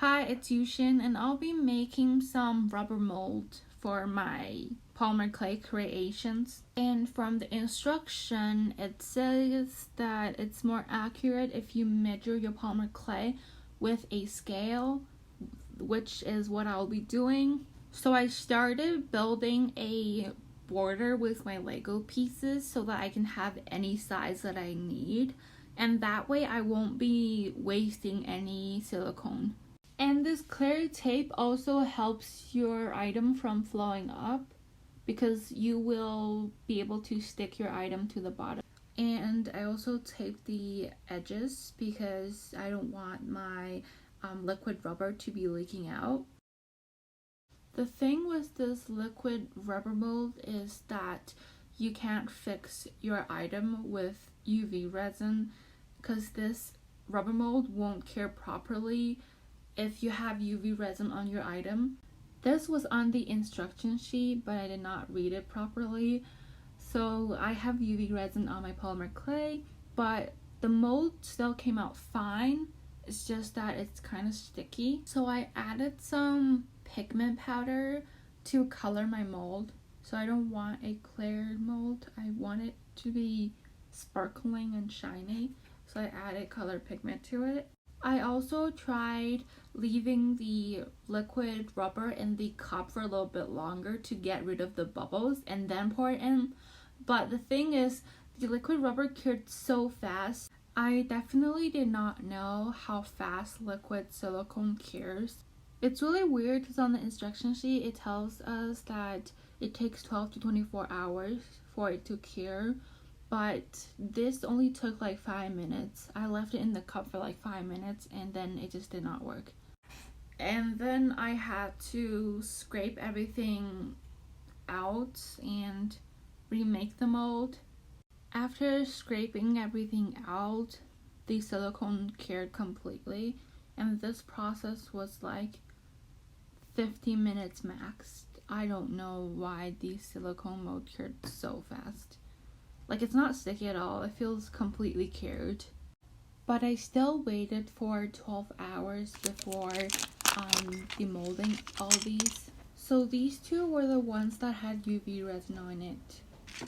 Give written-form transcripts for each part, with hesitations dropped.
Hi, it's Yushin, and I'll be making some rubber mold for my polymer clay creations. And from the instruction, it says that it's more accurate if you measure your polymer clay with a scale, which is what I'll be doing. So I started building a border with my Lego pieces so that I can have any size that I need, and that way I won't be wasting any silicone. And this clear tape also helps your item from flowing up because you will be able to stick your item to the bottom. And I also tape the edges because I don't want my liquid rubber to be leaking out. The thing with this liquid rubber mold is that you can't fix your item with UV resin because this rubber mold won't cure properly if you have UV resin on your item. This was on the instruction sheet, but I did not read it properly. So I have UV resin on my polymer clay, but the mold still came out fine. It's just that it's kind of sticky. So I added some pigment powder to color my mold. So I don't want a clear mold. I want it to be sparkling and shiny. So I added color pigment to it. I also tried leaving the liquid rubber in the cup for a little bit longer to get rid of the bubbles and then pour it in. But the thing is, the liquid rubber cured so fast. I definitely did not know how fast liquid silicone cures. It's really weird because on the instruction sheet it tells us that it takes 12 to 24 hours for it to cure. But this only took like 5 minutes. I left it in the cup for like 5 minutes and then it just did not work. And then I had to scrape everything out and remake the mold. After scraping everything out, the silicone cured completely, and this process was like 15 minutes max. I don't know why the silicone mold cured so fast. Like, it's not sticky at all. It feels completely cured. But I still waited for 12 hours before demolding all these. So these two were the ones that had UV resin on it.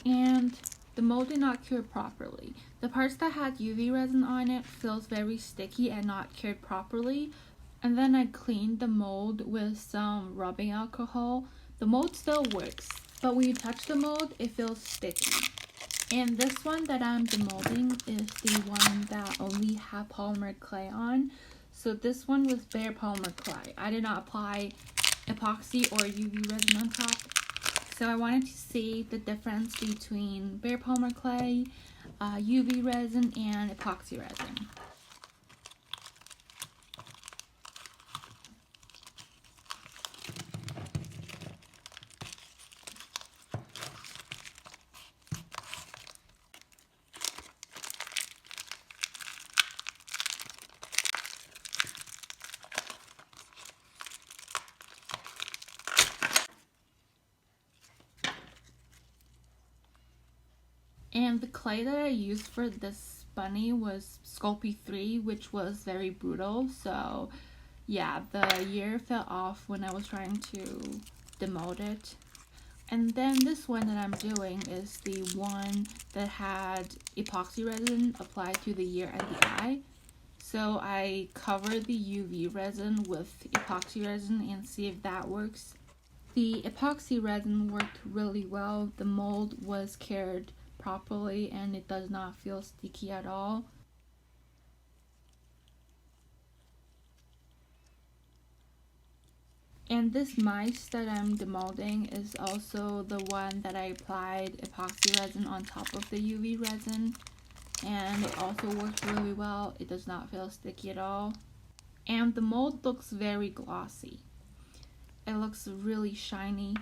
And the mold did not cure properly. The parts that had UV resin on it feels very sticky and not cured properly. And then I cleaned the mold with some rubbing alcohol. The mold still works, but when you touch the mold, it feels sticky. And this one that I'm demolding is the one that only have polymer clay on. So this one was bare polymer clay. I did not apply epoxy or UV resin on top. So I wanted to see the difference between bare polymer clay, UV resin, and epoxy resin. And the clay that I used for this bunny was Sculpey 3, which was very brutal. So yeah, the year fell off when I was trying to demold it. And then this one that I'm doing is the one that had epoxy resin applied to the ear and the eye. So I covered the UV resin with epoxy resin and see if that works. The epoxy resin worked really well. The mold was cured properly and it does not feel sticky at all. And this mice that I'm demolding is also the one that I applied epoxy resin on top of the UV resin, and it also works really well. It does not feel sticky at all, and the mold looks very glossy. It looks really shiny.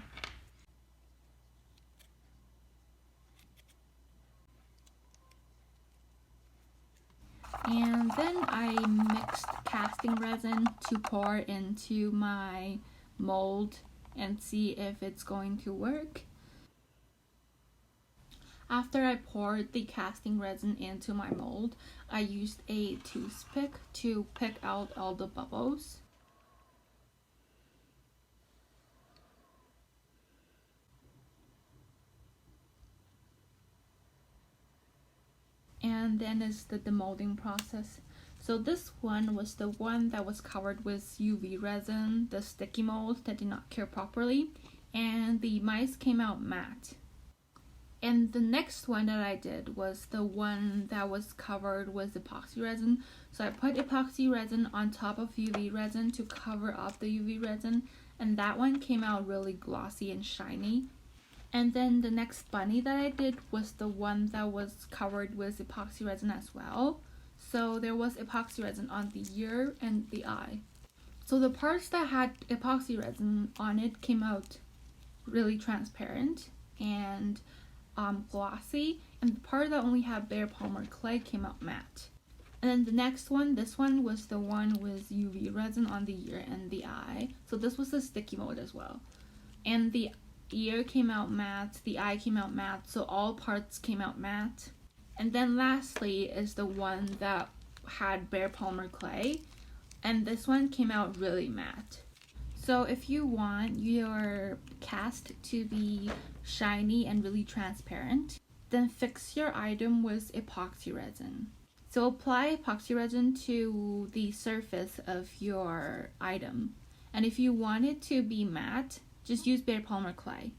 And then I mixed casting resin to pour into my mold and see if it's going to work. After I poured the casting resin into my mold, I used a toothpick to pick out all the bubbles. then is the demolding process. So this one was the one that was covered with UV resin, the sticky mold that did not cure properly, and the mice came out matte. And the next one that I did was the one that was covered with epoxy resin. So I put epoxy resin on top of UV resin to cover up the UV resin, and that one came out really glossy and shiny. And then the next bunny that I did was the one that was covered with epoxy resin as well. So there was epoxy resin on the ear and the eye. So the parts that had epoxy resin on it came out really transparent and glossy, and the part that only had bare polymer clay came out matte. And then the next one, this one was the one with UV resin on the ear and the eye. So this was the sticky mold as well. And the ear came out matte, the eye came out matte, so all parts came out matte. And then lastly is the one that had bare polymer clay, and this one came out really matte. So if you want your cast to be shiny and really transparent, then fix your item with epoxy resin. So apply epoxy resin to the surface of your item, and if you want it to be matte, just use bare polymer clay.